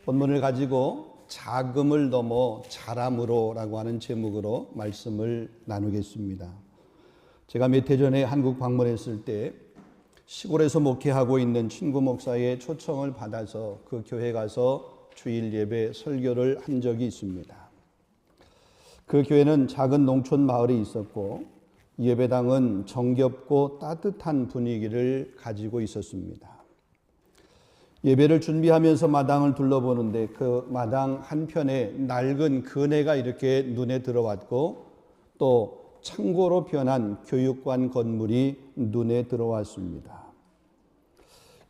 본문을 가지고 자금을 넘어 자람으로라고 하는 제목으로 말씀을 나누겠습니다. 제가 몇 해 전에 한국 방문했을 때 시골에서 목회하고 있는 친구 목사의 초청을 받아서 그 교회 가서 주일 예배 설교를 한 적이 있습니다. 그 교회는 작은 농촌 마을에 있었고 예배당은 정겹고 따뜻한 분위기를 가지고 있었습니다. 예배를 준비하면서 마당을 둘러보는데 그 마당 한편에 낡은 그네가 이렇게 눈에 들어왔고 또 창고로 변한 교육관 건물이 눈에 들어왔습니다.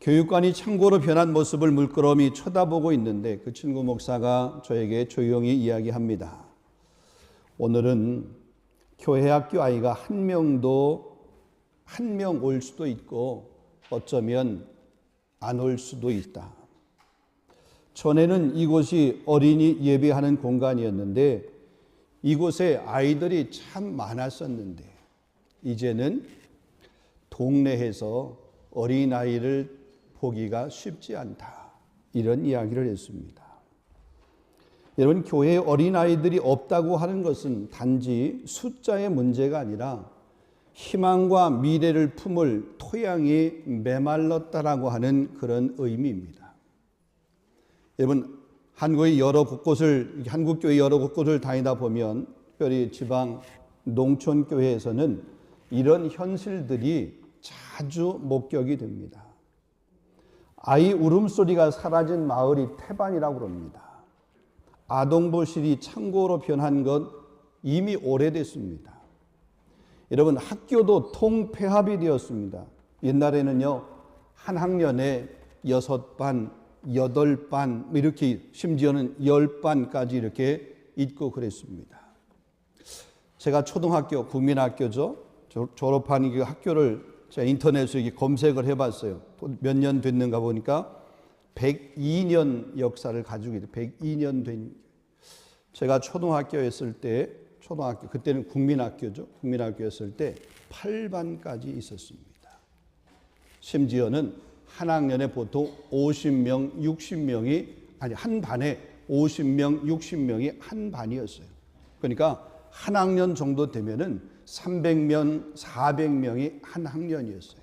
교육관이 창고로 변한 모습을 물끄러미 쳐다보고 있는데 그 친구 목사가 저에게 조용히 이야기합니다. 오늘은 교회 학교 아이가 한 명 올 수도 있고 어쩌면 안 올 수도 있다. 전에는 이곳이 어린이 예배하는 공간이었는데 이곳에 아이들이 참 많았었는데 이제는 동네에서 어린아이를 보기가 쉽지 않다. 이런 이야기를 했습니다. 여러분, 교회에 어린아이들이 없다고 하는 것은 단지 숫자의 문제가 아니라 희망과 미래를 품을 토양이 메말랐다라고 하는 그런 의미입니다. 여러분, 한국교회 여러 곳곳을 다니다 보면 특별히 지방 농촌교회에서는 이런 현실들이 자주 목격이 됩니다. 아이 울음소리가 사라진 마을이 태반이라고 합니다. 아동보실이 창고로 변한 것 이미 오래됐습니다. 여러분, 학교도 통폐합이 되었습니다. 옛날에는요, 한 학년에 6반, 8반, 이렇게 심지어는 10반까지 이렇게 있고 그랬습니다. 제가 초등학교, 국민학교죠. 졸업한 그 학교를 제가 인터넷으로 이렇게 검색을 해봤어요. 몇 년 됐는가 보니까 102년 역사를 가지고 있어요. 102년 된. 제가 초등학교였을 때 그때는 국민학교죠. 국민학교였을 때 8반까지 있었습니다. 심지어는 한 학년에 보통 50명, 60명이 한 반에 50명, 60명이 한 반이었어요. 그러니까 한 학년 정도 되면은 300명, 400명이 한 학년이었어요.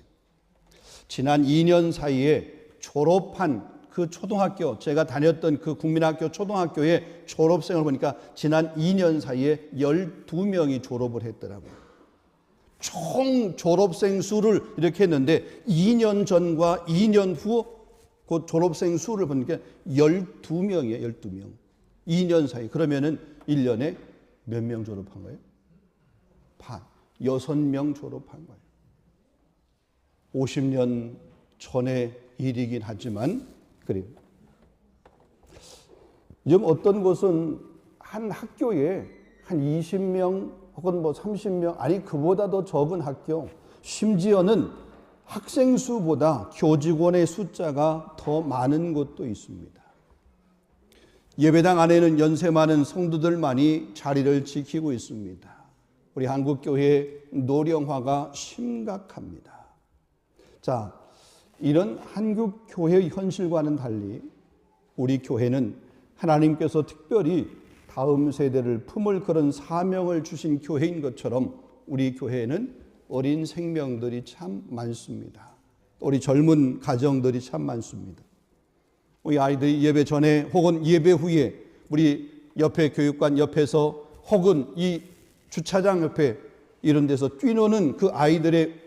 지난 2년 사이에 졸업한 그 초등학교, 제가 다녔던 그 국민학교 초등학교의 졸업생을 보니까 지난 2년 사이에 12명이 졸업을 했더라고요. 총 졸업생 수를 이렇게 했는데 2년 전과 2년 후 그 졸업생 수를 보니까 12명이에요. 12명. 2년 사이. 그러면은 1년에 몇 명 졸업한 거예요? 반. 6명 졸업한 거예요. 50년 전의 일이긴 하지만 그래요. 지금 어떤 곳은 한 학교에 한 20명 혹은 30명, 아니 그보다 더 적은 학교, 심지어는 학생 수보다 교직원의 숫자가 더 많은 곳도 있습니다. 예배당 안에는 연세 많은 성도들만이 자리를 지키고 있습니다. 우리 한국교회의 노령화가 심각합니다. 자, 이런 한국교회의 현실과는 달리 우리 교회는 하나님께서 특별히 다음 세대를 품을 그런 사명을 주신 교회인 것처럼 우리 교회에는 어린 생명들이 참 많습니다. 우리 젊은 가정들이 참 많습니다. 우리 아이들이 예배 전에 혹은 예배 후에 우리 옆에 교육관 옆에서 혹은 이 주차장 옆에 이런 데서 뛰노는 그 아이들의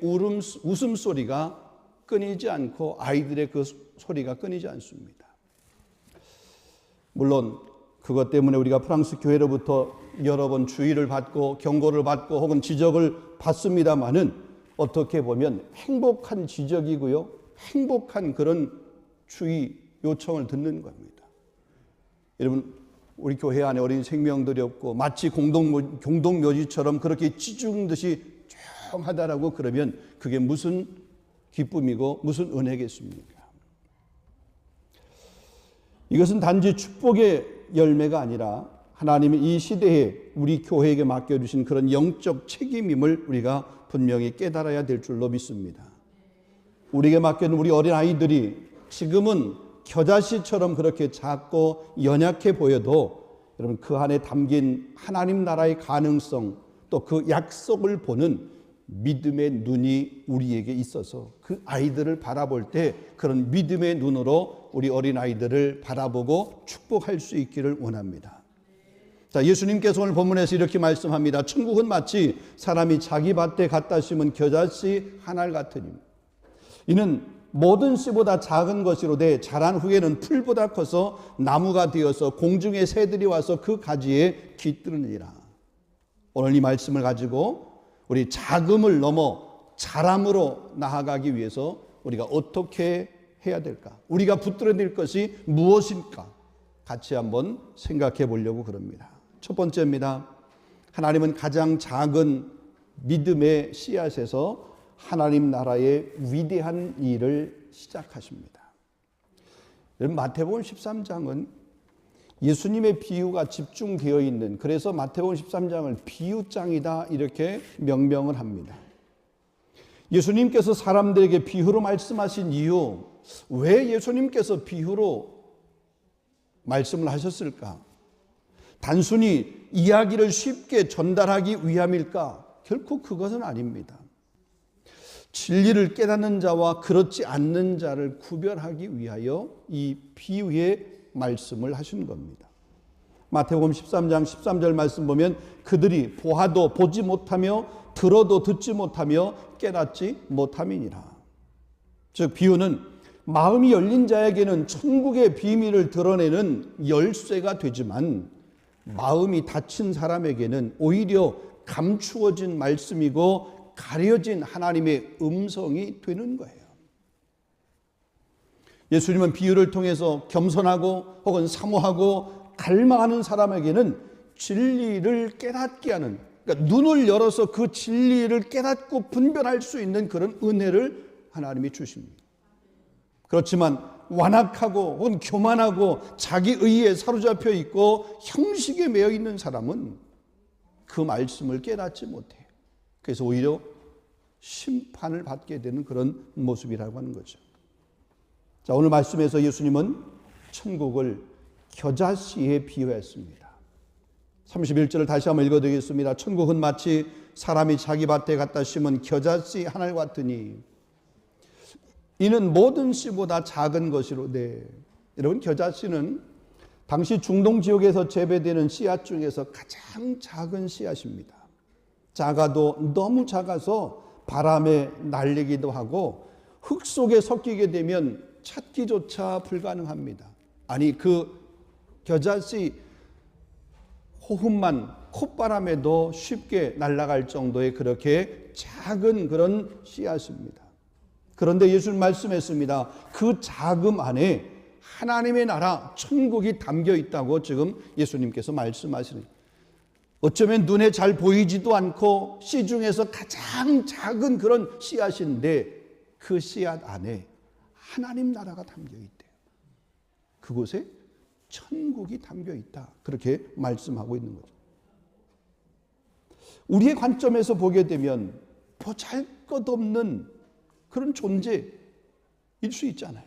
웃음소리가 끊이지 않고 아이들의 그 소리가 끊이지 않습니다. 물론 그것 때문에 우리가 프랑스 교회로부터 여러 번 주의를 받고 경고를 받고 혹은 지적을 받습니다마는 어떻게 보면 행복한 지적이고요. 행복한 그런 주의 요청을 듣는 겁니다. 여러분, 우리 교회 안에 어린 생명들이 없고 마치 공동묘지처럼 그렇게 찌죽듯이 조용하다라고 그러면 그게 무슨 기쁨이고 무슨 은혜겠습니까? 이것은 단지 축복의 열매가 아니라 하나님이 이 시대에 우리 교회에게 맡겨주신 그런 영적 책임임을 우리가 분명히 깨달아야 될 줄로 믿습니다. 우리에게 맡겨진 우리 어린아이들이 지금은 겨자씨처럼 그렇게 작고 연약해 보여도 여러분 그 안에 담긴 하나님 나라의 가능성 또 그 약속을 보는 믿음의 눈이 우리에게 있어서 그 아이들을 바라볼 때 그런 믿음의 눈으로 우리 어린아이들을 바라보고 축복할 수 있기를 원합니다. 자, 예수님께서 오늘 본문에서 이렇게 말씀합니다. 천국은 마치 사람이 자기 밭에 갖다 심은 겨자씨 한 알 같으니 이는 모든 씨보다 작은 것이로되 자란 후에는 풀보다 커서 나무가 되어서 공중의 새들이 와서 그 가지에 깃들으니라. 오늘 이 말씀을 가지고 우리 작음을 넘어 자람으로 나아가기 위해서 우리가 어떻게 해야 될까? 우리가 붙들어낼 것이 무엇일까? 같이 한번 생각해 보려고 그럽니다. 첫 번째입니다. 하나님은 가장 작은 믿음의 씨앗에서 하나님 나라의 위대한 일을 시작하십니다. 여러분 마태복음 13장은 예수님의 비유가 집중되어 있는, 그래서 마태복음 13장을 비유장이다 이렇게 명명을 합니다. 예수님께서 사람들에게 비유로 말씀하신 이유, 왜 예수님께서 비유로 말씀을 하셨을까? 단순히 이야기를 쉽게 전달하기 위함일까? 결코 그것은 아닙니다. 진리를 깨닫는 자와 그렇지 않는 자를 구별하기 위하여 이 비유의 말씀을 하신 겁니다. 마태복음 13장 13절 말씀 보면 그들이 보아도 보지 못하며 들어도 듣지 못하며 깨닫지 못함이니라. 즉 비유는 마음이 열린 자에게는 천국의 비밀을 드러내는 열쇠가 되지만 마음이 닫힌 사람에게는 오히려 감추어진 말씀이고 가려진 하나님의 음성이 되는 거예요. 예수님은 비유를 통해서 겸손하고 혹은 사모하고 갈망하는 사람에게는 진리를 깨닫게 하는, 그러니까 눈을 열어서 그 진리를 깨닫고 분별할 수 있는 그런 은혜를 하나님이 주십니다. 그렇지만 완악하고 혹은 교만하고 자기 의에 사로잡혀 있고 형식에 매여 있는 사람은 그 말씀을 깨닫지 못해요. 그래서 오히려 심판을 받게 되는 그런 모습이라고 하는 거죠. 자, 오늘 말씀에서 예수님은 천국을 겨자씨에 비유했습니다. 31절을 다시 한번 읽어드리겠습니다. 천국은 마치 사람이 자기 밭에 갖다 심은 겨자씨 한 알 같으니 이는 모든 씨보다 작은 것이로되. 여러분 겨자씨는 당시 중동 지역에서 재배되는 씨앗 중에서 가장 작은 씨앗입니다. 작아도 너무 작아서 바람에 날리기도 하고 흙 속에 섞이게 되면 찾기조차 불가능합니다. 아니 그 겨자씨 호흡만 콧바람에도 쉽게 날아갈 정도의 그렇게 작은 그런 씨앗입니다. 그런데 예수님 말씀했습니다. 그 작음 안에 하나님의 나라 천국이 담겨 있다고 지금 예수님께서 말씀하시는, 어쩌면 눈에 잘 보이지도 않고 씨 중에서 가장 작은 그런 씨앗인데 그 씨앗 안에 하나님 나라가 담겨 있대요. 그곳에 천국이 담겨 있다. 그렇게 말씀하고 있는 거죠. 우리의 관점에서 보게 되면 보잘것없는 그런 존재일 수 있잖아요.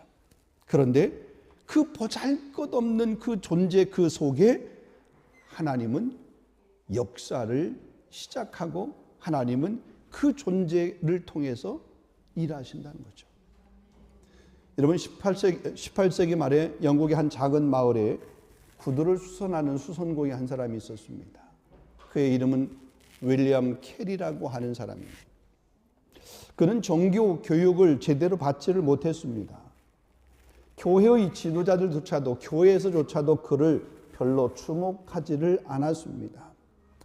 그런데 그 보잘것없는 그 존재 그 속에 하나님은 역사를 시작하고 하나님은 그 존재를 통해서 일하신다는 거죠. 여러분 18세기 말에 영국의 한 작은 마을에 구두를 수선하는 수선공이 한 사람이 있었습니다. 그의 이름은 윌리엄 캐리라고 하는 사람입니다. 그는 정교 교육을 제대로 받지를 못했습니다. 교회의 지도자들조차도 교회에서조차도 그를 별로 주목하지를 않았습니다.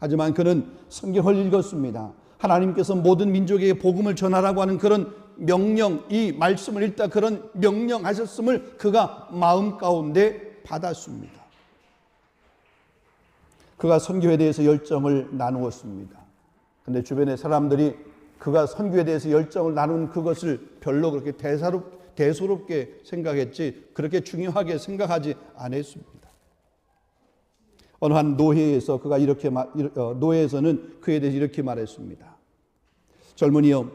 하지만 그는 성경을 읽었습니다. 하나님께서 모든 민족에게 복음을 전하라고 하는 그런 명령, 이 말씀을 읽다 그런 명령하셨음을 그가 마음 가운데 받았습니다. 그가 선교에 대해서 열정을 나누었습니다. 그런데 주변의 사람들이 그가 선교에 대해서 열정을 나눈 그것을 별로 그렇게 대수롭게 생각했지 그렇게 중요하게 생각하지 않았습니다. 어느 한 노회에서 그가 노회에서는 그에 대해서 이렇게 말했습니다. 젊은이여,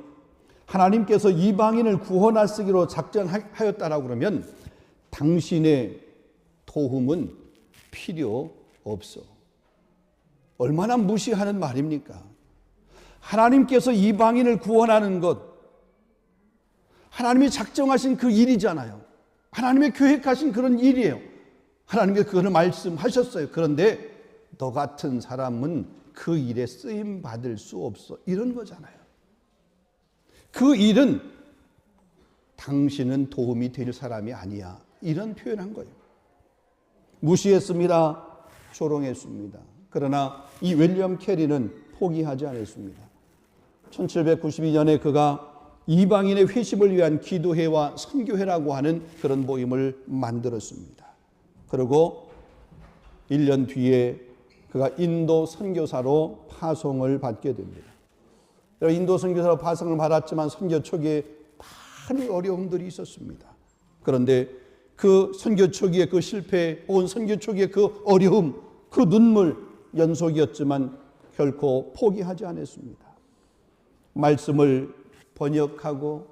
하나님께서 이방인을 구원하시기로 작정하였다라고 그러면 당신의 도움은 필요 없어. 얼마나 무시하는 말입니까? 하나님께서 이방인을 구원하는 것, 하나님이 작정하신 그 일이잖아요. 하나님의 계획하신 그런 일이에요. 하나님께서 그걸 말씀하셨어요. 그런데 너 같은 사람은 그 일에 쓰임 받을 수 없어. 이런 거잖아요. 그 일은 당신은 도움이 될 사람이 아니야. 이런 표현한 거예요. 무시했습니다. 조롱했습니다. 그러나 이 윌리엄 캐리는 포기하지 않았습니다. 1792년에 그가 이방인의 회심을 위한 기도회와 선교회라고 하는 그런 모임을 만들었습니다. 그리고 1년 뒤에 그가 인도 선교사로 파송을 받게 됩니다. 인도 선교사로 파송을 받았지만 선교 초기에 많은 어려움들이 있었습니다. 그런데 그 선교 초기의 그 실패, 혹은 선교 초기의 그 어려움, 그 눈물 연속이었지만 결코 포기하지 않았습니다. 말씀을 번역하고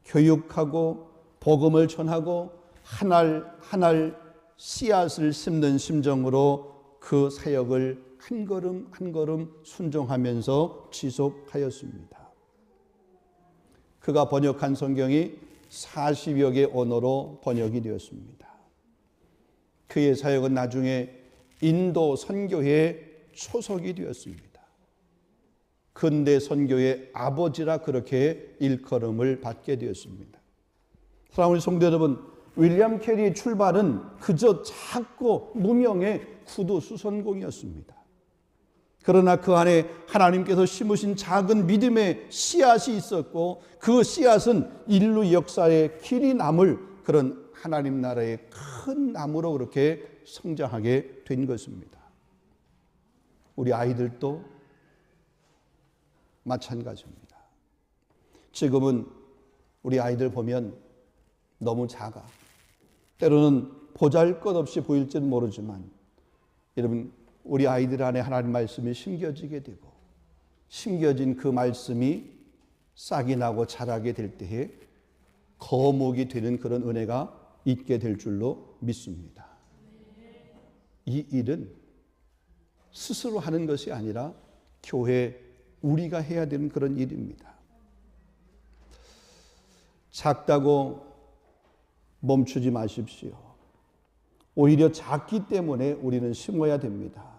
교육하고 복음을 전하고 한 알 한 알 씨앗을 심는 심정으로 그 사역을 한 걸음 한 걸음 순종하면서 지속하였습니다. 그가 번역한 성경이 40여 개 언어로 번역이 되었습니다. 그의 사역은 나중에 인도 선교회의 초석이 되었습니다. 근대 선교의 아버지라 그렇게 일컬음을 받게 되었습니다. 사랑하는 성도 여러분, 윌리엄 캐리의 출발은 그저 작고 무명의 구두 수선공이었습니다. 그러나 그 안에 하나님께서 심으신 작은 믿음의 씨앗이 있었고, 그 씨앗은 인류 역사에 길이 남을 그런 하나님 나라의 큰 나무로 그렇게 성장하게 된 것입니다. 우리 아이들도 마찬가지입니다. 지금은 우리 아이들 보면 너무 작아. 때로는 보잘것없이 보일지는 모르지만, 여러분, 우리 아이들 안에 하나님 말씀이 심겨지게 되고, 심겨진 그 말씀이 싹이 나고 자라게 될 때에 거목이 되는 그런 은혜가 있게 될 줄로 믿습니다. 이 일은 스스로 하는 것이 아니라 교회, 우리가 해야 되는 그런 일입니다. 작다고 멈추지 마십시오. 오히려 작기 때문에 우리는 심어야 됩니다.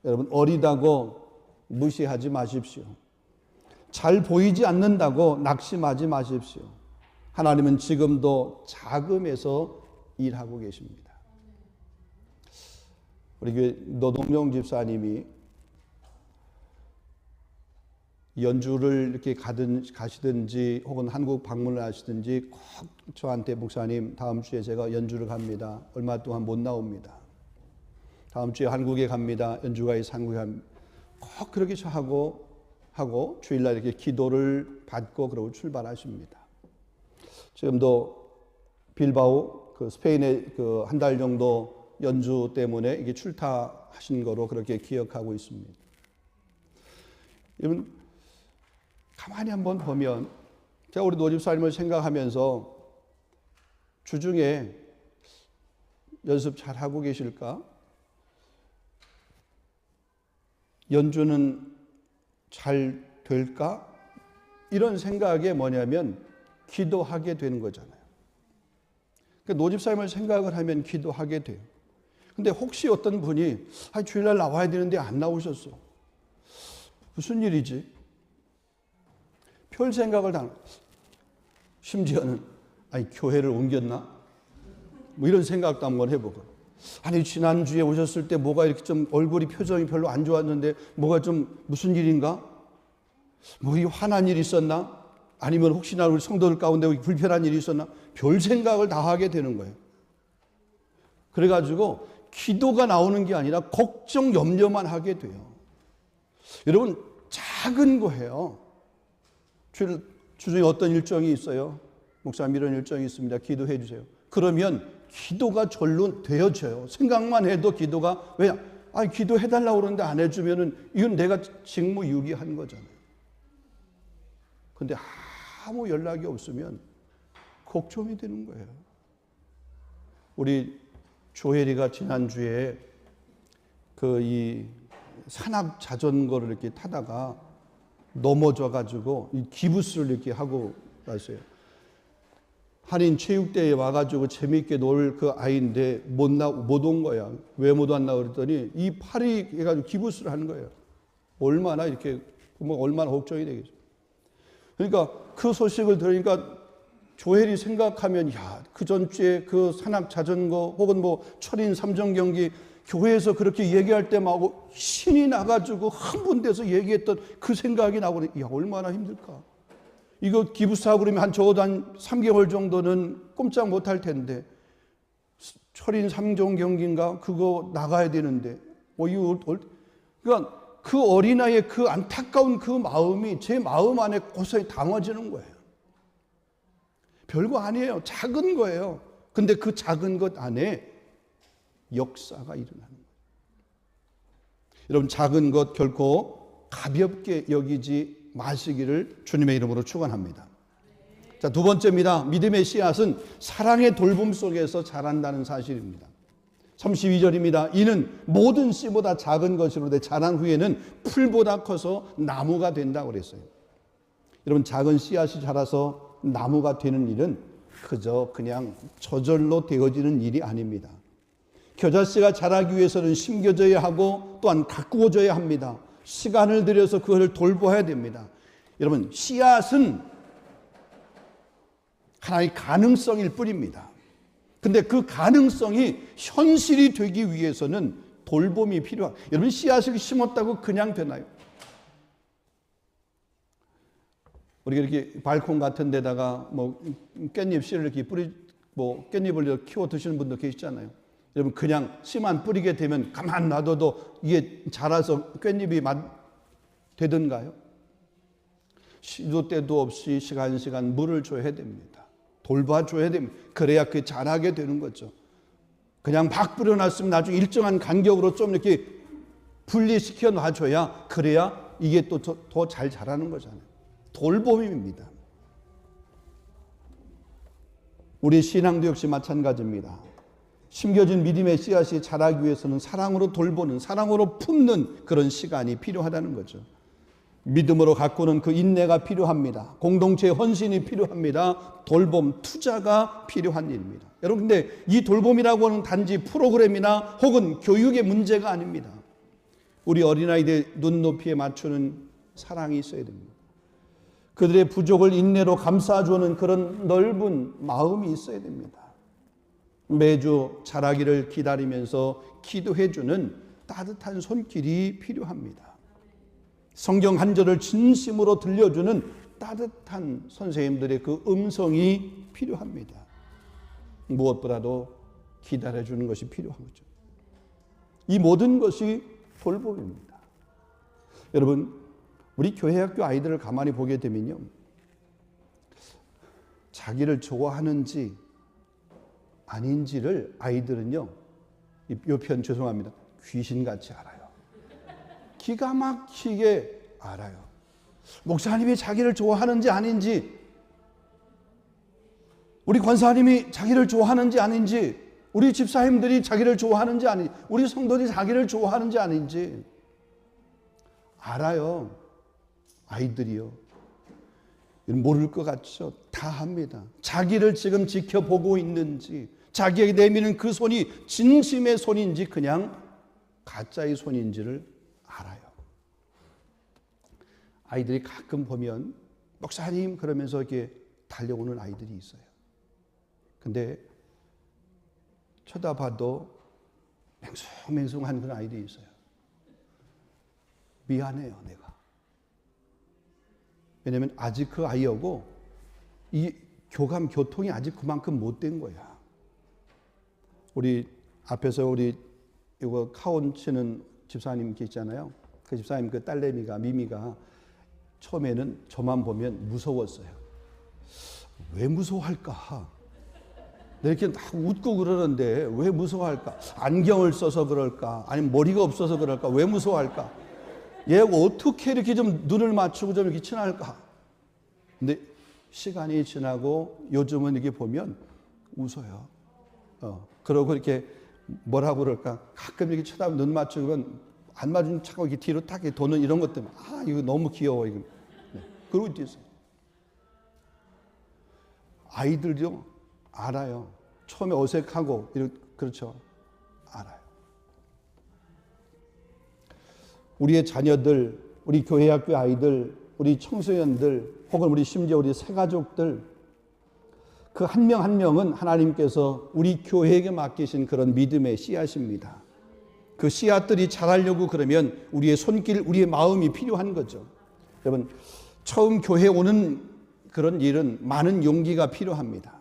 여러분, 어리다고 무시하지 마십시오. 잘 보이지 않는다고 낙심하지 마십시오. 하나님은 지금도 작음에서 일하고 계십니다. 우리 교회 노동용 집사님이 연주를 이렇게 가시든지 혹은 한국 방문을 하시든지 꼭 저한테, 목사님 다음 주에 제가 연주를 갑니다. 얼마 동안 못 나옵니다. 다음 주에 한국에 갑니다. 연주가 있어 한국에 갑니다. 꼭 그렇게 하고 주일날 이렇게 기도를 받고 그러고 출발하십니다. 지금도 빌바오 그 스페인에 그 한 달 정도 연주 때문에 이게 출타하신 거로 그렇게 기억하고 있습니다. 여러분, 가만히 한번 보면 제가 우리 노집사님을 생각하면서 주중에 연습 잘 하고 계실까? 연주는 잘 될까? 이런 생각에 뭐냐면 기도하게 되는 거잖아요. 그러니까 노집사님을 생각을 하면 기도하게 돼요. 근데 혹시 어떤 분이 주일날 나와야 되는데 안 나오셨어. 무슨 일이지? 별 생각을 다, 심지어는 교회를 옮겼나? 뭐 이런 생각도 한번 해보고, 지난주에 오셨을 때 뭐가 이렇게 좀 얼굴이 표정이 별로 안 좋았는데 뭐가 좀 무슨 일인가? 뭐 이 화난 일이 있었나? 아니면 혹시나 우리 성도들 가운데 불편한 일이 있었나? 별 생각을 다 하게 되는 거예요. 그래가지고 기도가 나오는 게 아니라 걱정, 염려만 하게 돼요. 여러분, 작은 거예요. 주중에 어떤 일정이 있어요? 목사님 이런 일정이 있습니다. 기도해 주세요. 그러면 기도가 절로 되어져요. 생각만 해도 기도가, 왜? 기도해달라고 그러는데 안 해주면은 이건 내가 직무유기한 거잖아요. 근데 아무 연락이 없으면 걱정이 되는 거예요. 우리 조혜리가 지난주에 이 산악 자전거를 이렇게 타다가 넘어져 가지고 이 기부스를 이렇게 하고 갔어요. 한인 체육대회에 와가지고 재미있게 놀 그 아이인데 못 온 거야. 왜 못 왔나 그랬더니 이 팔이 해가지고 기부스를 하는 거예요. 얼마나 이렇게 얼마나 걱정이 되겠어요. 그러니까 그 소식을 들으니까 조엘이 생각하면 그 전주에 그 산악 자전거 혹은 철인 3종 경기 교회에서 그렇게 얘기할 때마다 신이 나가지고 흥분돼서 얘기했던 그 생각이 나고 얼마나 힘들까. 이거 기부사하고 그러면 적어도 한 3개월 정도는 꼼짝 못할 텐데 철인 3종 경기인가 그거 나가야 되는데 그러니까 그 어린아이의 그 안타까운 그 마음이 제 마음 안에 고스란히 담아지는 거예요. 별거 아니에요. 작은 거예요. 근데 그 작은 것 안에 역사가 일어나는 거예요. 여러분, 작은 것 결코 가볍게 여기지 마시기를 주님의 이름으로 축원합니다. 자, 두 번째입니다. 믿음의 씨앗은 사랑의 돌봄 속에서 자란다는 사실입니다. 32절입니다. 이는 모든 씨보다 작은 것이로되 자란 후에는 풀보다 커서 나무가 된다고 그랬어요. 여러분, 작은 씨앗이 자라서 나무가 되는 일은 그냥 저절로 되어지는 일이 아닙니다. 겨자씨가 자라기 위해서는 심겨져야 하고 또한 가꾸어져야 합니다. 시간을 들여서 그것을 돌보아야 됩니다. 여러분, 씨앗은 하나의 가능성일 뿐입니다. 근데 그 가능성이 현실이 되기 위해서는 돌봄이 필요합니다. 여러분, 씨앗을 심었다고 그냥 되나요? 우리가 이렇게 발콘 같은 데다가 깻잎 씨를 이렇게 깻잎을 키워 드시는 분도 계시잖아요. 여러분, 그냥 씨만 뿌리게 되면 가만 놔둬도 이게 자라서 깻잎이 되던가요? 시도 때도 없이 시간 물을 줘야 됩니다. 돌봐줘야 됩니다. 그래야 그게 자라게 되는 거죠. 그냥 막 뿌려놨으면 나중에 일정한 간격으로 좀 이렇게 분리시켜 놔줘야 그래야 이게 또 더 잘 자라는 거잖아요. 돌봄입니다. 우리 신앙도 역시 마찬가지입니다. 심겨진 믿음의 씨앗이 자라기 위해서는 사랑으로 돌보는, 사랑으로 품는 그런 시간이 필요하다는 거죠. 믿음으로 가꾸는 그 인내가 필요합니다. 공동체의 헌신이 필요합니다. 돌봄, 투자가 필요한 일입니다. 여러분, 근데 이 돌봄이라고 하는 단지 프로그램이나 혹은 교육의 문제가 아닙니다. 우리 어린아이들 눈높이에 맞추는 사랑이 있어야 됩니다. 그들의 부족을 인내로 감싸주는 그런 넓은 마음이 있어야 됩니다. 매주 자라기를 기다리면서 기도해주는 따뜻한 손길이 필요합니다. 성경 한 절을 진심으로 들려주는 따뜻한 선생님들의 그 음성이 필요합니다. 무엇보다도 기다려주는 것이 필요한 거죠. 이 모든 것이 돌봄입니다. 여러분, 우리 교회학교 아이들을 가만히 보게 되면요, 자기를 좋아하는지 아닌지를 아이들은요, 이 편 죄송합니다, 귀신같이 알아요. 기가 막히게 알아요. 목사님이 자기를 좋아하는지 아닌지, 우리 권사님이 자기를 좋아하는지 아닌지, 우리 집사님들이 자기를 좋아하는지 아닌지, 우리 성도들이 자기를 좋아하는지 아닌지 알아요. 아이들이요. 모를 것 같죠? 다 합니다. 자기를 지금 지켜보고 있는지, 자기에게 내미는 그 손이 진심의 손인지 그냥 가짜의 손인지를 알아요. 아이들이 가끔 보면 목사님 그러면서 이렇게 달려오는 아이들이 있어요. 근데 쳐다봐도 맹숭맹숭한 그런 아이들이 있어요. 미안해요, 내가. 왜냐하면 아직 그 아이하고 이 교감교통이 아직 그만큼 못된 거야. 우리 앞에서 우리 이거 카온 치는 집사님 있잖아요. 그 집사님 그 딸내미가 미미가 처음에는 저만 보면 무서웠어요. 왜 무서워할까? 이렇게 막 웃고 그러는데 왜 무서워할까? 안경을 써서 그럴까? 아니면 머리가 없어서 그럴까? 왜 무서워할까? 얘가 어떻게 이렇게 좀 눈을 맞추고 좀 이렇게 친할까? 근데 시간이 지나고 요즘은 이렇게 보면 웃어요. 그러고 이렇게 뭐라고 그럴까? 가끔 이렇게 쳐다보면 눈 맞추면 안 맞으면 차고 이렇게 뒤로 탁 도는 이런 것 때문에 이거 너무 귀여워 이거. 네. 그러고 있어요. 아이들도 알아요. 처음에 어색하고 그렇죠. 알아요. 우리의 자녀들, 우리 교회 학교 아이들, 우리 청소년들, 혹은 우리 심지어 우리 새가족들, 그 한 명 한 명은 하나님께서 우리 교회에게 맡기신 그런 믿음의 씨앗입니다. 그 씨앗들이 자라려고 그러면 우리의 손길, 우리의 마음이 필요한 거죠. 여러분, 처음 교회 오는 그런 일은 많은 용기가 필요합니다.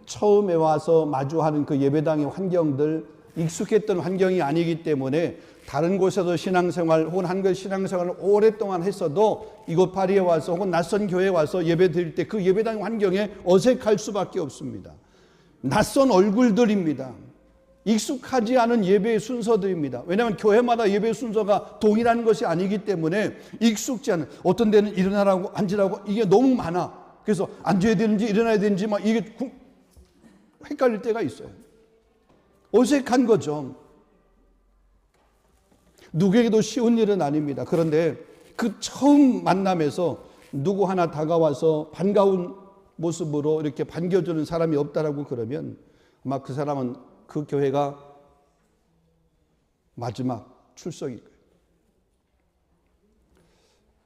처음에 와서 마주하는 그 예배당의 환경들, 익숙했던 환경이 아니기 때문에 다른 곳에서 신앙생활 혹은 한글 신앙생활을 오랫동안 했어도 이곳 파리에 와서 혹은 낯선 교회에 와서 예배 드릴 때 그 예배당 환경에 어색할 수밖에 없습니다. 낯선 얼굴들입니다. 익숙하지 않은 예배의 순서들입니다. 왜냐하면 교회마다 예배 순서가 동일한 것이 아니기 때문에 익숙지 않은, 어떤 데는 일어나라고 앉으라고 이게 너무 많아. 그래서 앉아야 되는지 일어나야 되는지 막 이게 헷갈릴 때가 있어요. 어색한 거죠. 누구에게도 쉬운 일은 아닙니다. 그런데 그 처음 만남에서 누구 하나 다가와서 반가운 모습으로 이렇게 반겨주는 사람이 없다라고 그러면 아마 그 사람은 그 교회가 마지막 출석일 거예요.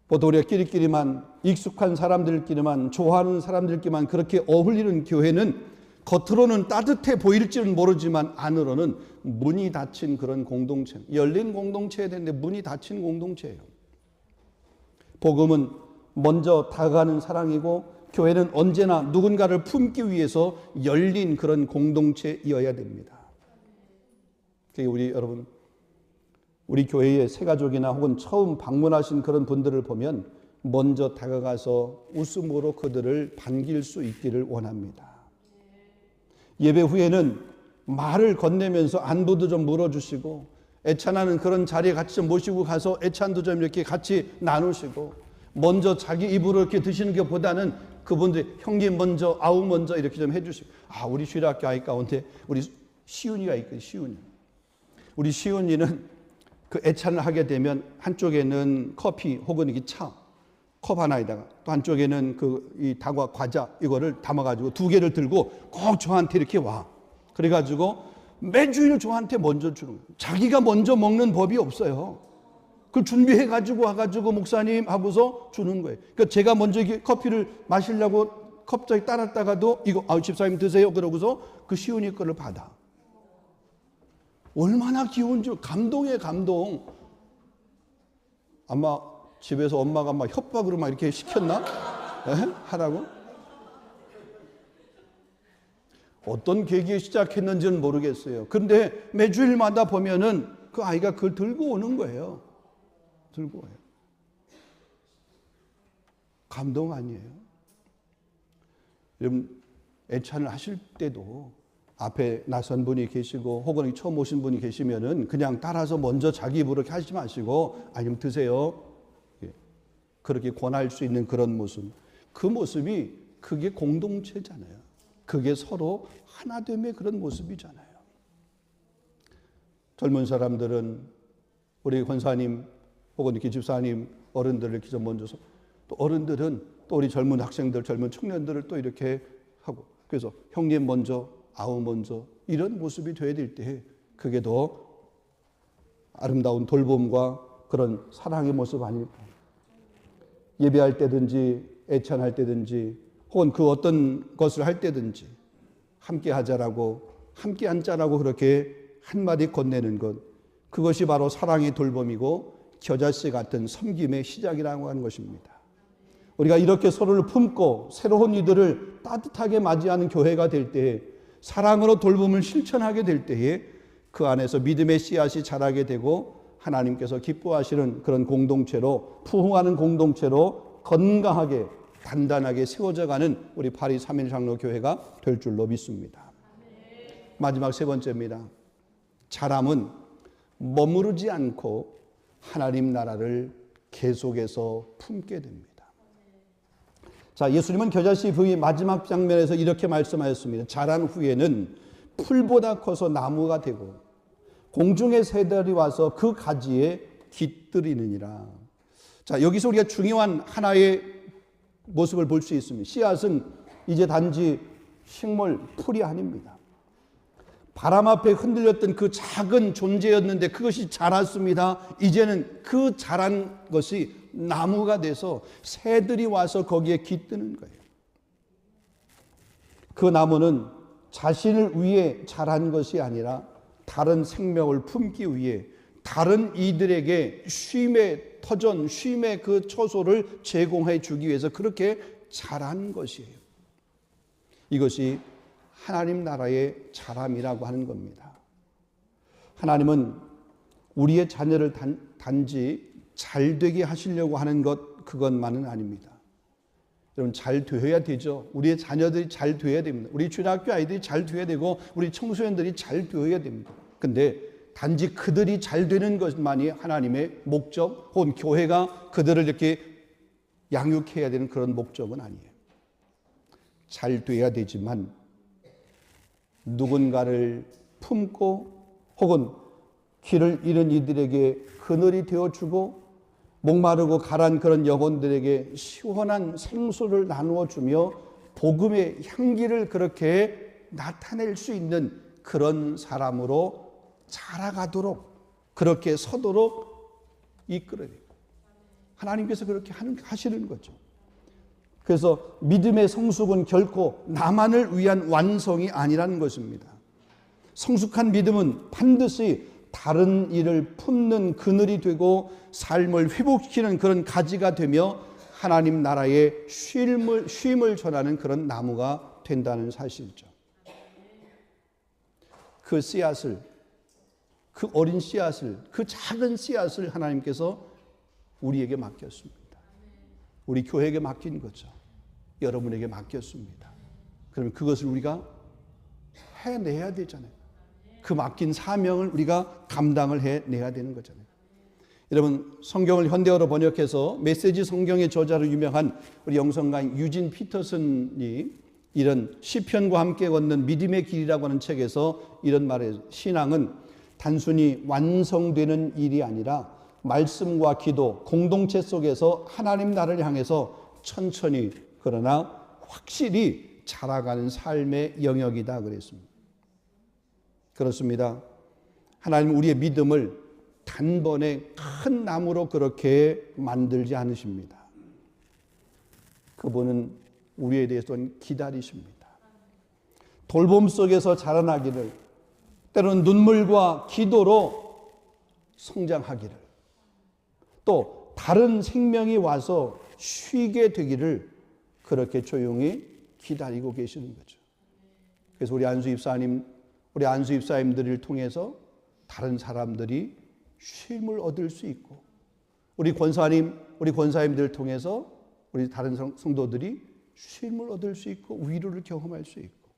보통 우리가 끼리끼리만, 익숙한 사람들끼리만, 좋아하는 사람들끼리만 그렇게 어울리는 교회는 겉으로는 따뜻해 보일지는 모르지만 안으로는 문이 닫힌 그런 공동체, 열린 공동체여야 되는데 문이 닫힌 공동체예요. 복음은 먼저 다가가는 사랑이고 교회는 언제나 누군가를 품기 위해서 열린 그런 공동체이어야 됩니다. 우리 여러분, 우리 교회의 새가족이나 혹은 처음 방문하신 그런 분들을 보면 먼저 다가가서 웃음으로 그들을 반길 수 있기를 원합니다. 예배 후에는 말을 건네면서 안부도 좀 물어주시고 애찬하는 그런 자리에 같이 좀 모시고 가서 애찬도 좀 이렇게 같이 나누시고 먼저 자기 입으로 이렇게 드시는 것보다는 그분들이 형님 먼저, 아우 먼저 이렇게 좀 해주시고 우리 주일학교 아이 가운데 우리 시윤이가 있거든요. 시윤이. 우리 시윤이는 그 애찬을 하게 되면 한쪽에는 커피 혹은 이게 차, 컵 하나에다가 또 한쪽에는 이 다과 과자 이거를 담아가지고 두 개를 들고 꼭 저한테 이렇게 와. 그래가지고 매주일 저한테 먼저 주는 거예요. 자기가 먼저 먹는 법이 없어요. 그걸 준비해가지고 와가지고 목사님 하고서 주는 거예요. 그러니까 제가 먼저 이렇게 커피를 마시려고 컵자기 따랐다가도 이거 집사님 드세요. 그러고서 그 시온이 거를 받아. 얼마나 귀여운지 감동이에요. 감동. 아마 집에서 엄마가 막 협박으로 막 이렇게 시켰나? 하라고? 어떤 계기에 시작했는지는 모르겠어요. 그런데 매주일마다 보면은 그 아이가 그걸 들고 오는 거예요. 들고 와요. 감동 아니에요? 여러분, 애찬을 하실 때도 앞에 낯선 분이 계시고 혹은 처음 오신 분이 계시면은 그냥 따라서 먼저 자기 입으로 이렇게 하지 마시고 아니면 드세요. 그렇게 권할 수 있는 그런 모습. 그 모습이 그게 공동체잖아요. 그게 서로 하나됨의 그런 모습이잖아요. 젊은 사람들은 우리 권사님 혹은 이렇게 집사님 어른들을 이렇게 좀 먼저서 또 어른들은 또 우리 젊은 학생들, 젊은 청년들을 또 이렇게 하고 그래서 형님 먼저, 아우 먼저 이런 모습이 돼야 될 때 그게 더 아름다운 돌봄과 그런 사랑의 모습 아닐까. 예배할 때든지 애찬할 때든지 혹은 그 어떤 것을 할 때든지 함께 하자라고 함께 앉자라고 그렇게 한마디 건네는 것, 그것이 바로 사랑의 돌봄이고 겨자씨 같은 섬김의 시작이라고 하는 것입니다. 우리가 이렇게 서로를 품고 새로운 이들을 따뜻하게 맞이하는 교회가 될 때에 사랑으로 돌봄을 실천하게 될 때에 그 안에서 믿음의 씨앗이 자라게 되고 하나님께서 기뻐하시는 그런 공동체로, 부흥하는 공동체로 건강하게 단단하게 세워져가는 우리 파리 3일 장로교회가 될 줄로 믿습니다. 마지막 세 번째입니다. 자람은 머무르지 않고 하나님 나라를 계속해서 품게 됩니다. 자, 예수님은 겨자씨 부의 마지막 장면에서 이렇게 말씀하셨습니다. 자란 후에는 풀보다 커서 나무가 되고 공중의 새들이 와서 그 가지에 깃들이느니라. 자, 여기서 우리가 중요한 하나의 모습을 볼 수 있습니다. 씨앗은 이제 단지 식물 풀이 아닙니다. 바람 앞에 흔들렸던 그 작은 존재였는데 그것이 자랐습니다. 이제는 그 자란 것이 나무가 돼서 새들이 와서 거기에 깃드는 거예요. 그 나무는 자신을 위해 자란 것이 아니라 다른 생명을 품기 위해 다른 이들에게 쉼의 터전, 쉼의 그 처소를 제공해 주기 위해서 그렇게 자란 것이에요. 이것이 하나님 나라의 자람이라고 하는 겁니다. 하나님은 우리의 자녀를 단지 잘 되게 하시려고 하는 것 그것만은 아닙니다. 여러분, 잘 되어야 되죠. 우리의 자녀들이 잘 되어야 됩니다. 우리 중학교 아이들이 잘 되어야 되고 우리 청소년들이 잘 되어야 됩니다. 근데 단지 그들이 잘 되는 것만이 하나님의 목적 혹은 교회가 그들을 이렇게 양육해야 되는 그런 목적은 아니에요. 잘 돼야 되지만 누군가를 품고 혹은 길을 잃은 이들에게 그늘이 되어주고 목마르고 가란 그런 영혼들에게 시원한 생수를 나누어주며 복음의 향기를 그렇게 나타낼 수 있는 그런 사람으로 자라가도록 그렇게 서도록 이끌어야 돼요. 하나님께서 그렇게 하시는 거죠. 그래서 믿음의 성숙은 결코 나만을 위한 완성이 아니라는 것입니다. 성숙한 믿음은 반드시 다른 일을 품는 그늘이 되고 삶을 회복시키는 그런 가지가 되며 하나님 나라의 쉼을 전하는 그런 나무가 된다는 사실이죠. 그 씨앗을, 그 어린 씨앗을, 그 작은 씨앗을 하나님께서 우리에게 맡겼습니다. 우리 교회에게 맡긴 거죠. 여러분에게 맡겼습니다. 그러면 그것을 우리가 해내야 되잖아요. 그 맡긴 사명을 우리가 감당을 해내야 되는 거잖아요. 여러분, 성경을 현대어로 번역해서 메시지 성경의 저자로 유명한 우리 영성가인 유진 피터슨이 이런 시편과 함께 걷는 믿음의 길이라고 하는 책에서 이런 말을, 신앙은 단순히 완성되는 일이 아니라 말씀과 기도, 공동체 속에서 하나님 나라를 향해서 천천히 그러나 확실히 자라가는 삶의 영역이다 그랬습니다. 그렇습니다. 하나님은 우리의 믿음을 단번에 큰 나무로 그렇게 만들지 않으십니다. 그분은 우리에 대해서는 기다리십니다. 돌봄 속에서 자라나기를, 때로는 눈물과 기도로 성장하기를, 또 다른 생명이 와서 쉬게 되기를 그렇게 조용히 기다리고 계시는 거죠. 그래서 우리 안수 입사님들을 통해서 다른 사람들이 쉼을 얻을 수 있고, 우리 권사님들을 통해서 우리 다른 성도들이 쉼을 얻을 수 있고 위로를 경험할 수 있고,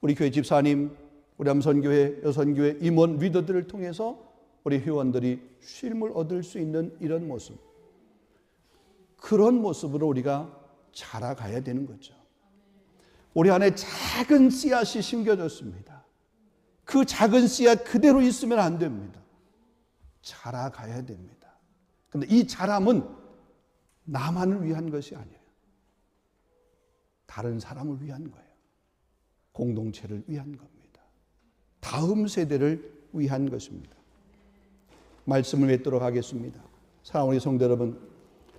우리 교회 집사님, 우리 암선교회, 여선교회 임원 리더들을 통해서 우리 회원들이 쉼을 얻을 수 있는 이런 모습, 그런 모습으로 우리가 자라가야 되는 거죠. 우리 안에 작은 씨앗이 심겨졌습니다. 그 작은 씨앗 그대로 있으면 안 됩니다. 자라가야 됩니다. 그런데 이 자람은 나만을 위한 것이 아니에요. 다른 사람을 위한 거예요. 공동체를 위한 겁니다. 다음 세대를 위한 것입니다. 말씀을 맺도록 하겠습니다. 사랑하는 우리 성도 여러분,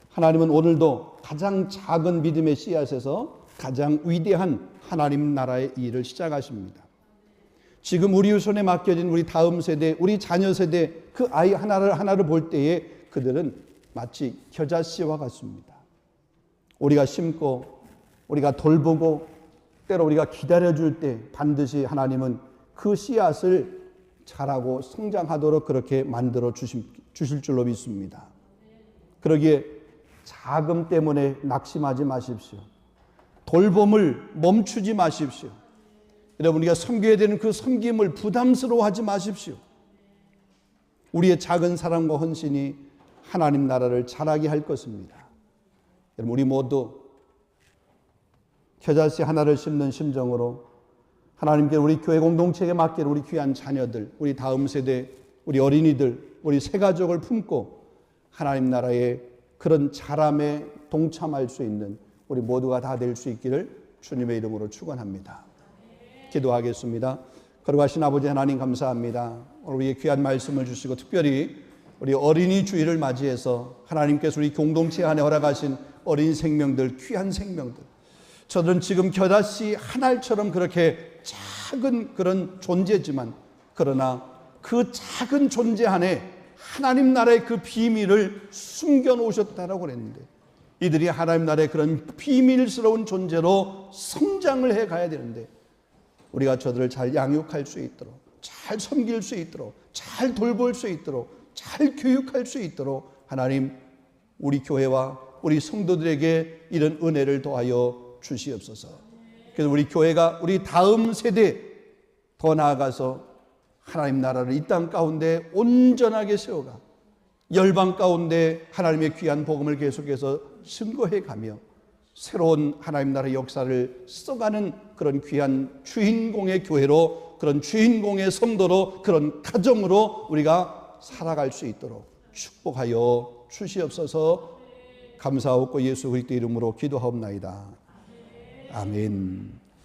하나님은 오늘도 가장 작은 믿음의 씨앗에서 가장 위대한 하나님 나라의 일을 시작하십니다. 지금 우리 손에 맡겨진 우리 다음 세대, 우리 자녀 세대, 그 아이 하나를 볼 때에 그들은 마치 겨자씨와 같습니다. 우리가 심고, 우리가 돌보고, 때로 우리가 기다려줄 때 반드시 하나님은 그 씨앗을 자라고 성장하도록 그렇게 만들어 주실 줄로 믿습니다. 그러기에 자금 때문에 낙심하지 마십시오. 돌봄을 멈추지 마십시오. 여러분, 우리가 섬겨야 되는 그 섬김을 부담스러워하지 마십시오. 우리의 작은 사랑과 헌신이 하나님 나라를 자라게 할 것입니다. 여러분, 우리 모두 겨자씨 하나를 심는 심정으로 하나님께 우리 교회 공동체에 맡길 우리 귀한 자녀들, 우리 다음 세대, 우리 어린이들, 우리 새 가족을 품고 하나님 나라의 그런 자람에 동참할 수 있는 우리 모두가 다 될 수 있기를 주님의 이름으로 축원합니다. 기도하겠습니다. 거룩하신 아버지 하나님 감사합니다. 오늘 우리의 귀한 말씀을 주시고 특별히 우리 어린이 주일을 맞이해서 하나님께서 우리 공동체 안에 허락하신 어린 생명들, 귀한 생명들, 저들은 지금 겨자씨 한 알처럼 그렇게 작은 그런 존재지만 그러나 그 작은 존재 안에 하나님 나라의 그 비밀을 숨겨놓으셨다라고 그랬는데 이들이 하나님 나라의 그런 비밀스러운 존재로 성장을 해가야 되는데 우리가 저들을 잘 양육할 수 있도록, 잘 섬길 수 있도록, 잘 돌볼 수 있도록, 잘 교육할 수 있도록 하나님 우리 교회와 우리 성도들에게 이런 은혜를 더하여 주시옵소서. 그래서 우리 교회가 우리 다음 세대 더 나아가서 하나님 나라를 이 땅 가운데 온전하게 세워가 열방 가운데 하나님의 귀한 복음을 계속해서 증거해 가며 새로운 하나님 나라의 역사를 써가는 그런 귀한 주인공의 교회로, 그런 주인공의 성도로, 그런 가정으로 우리가 살아갈 수 있도록 축복하여 주시옵소서. 감사하고 예수 그리스도 이름으로 기도하옵나이다. 아멘.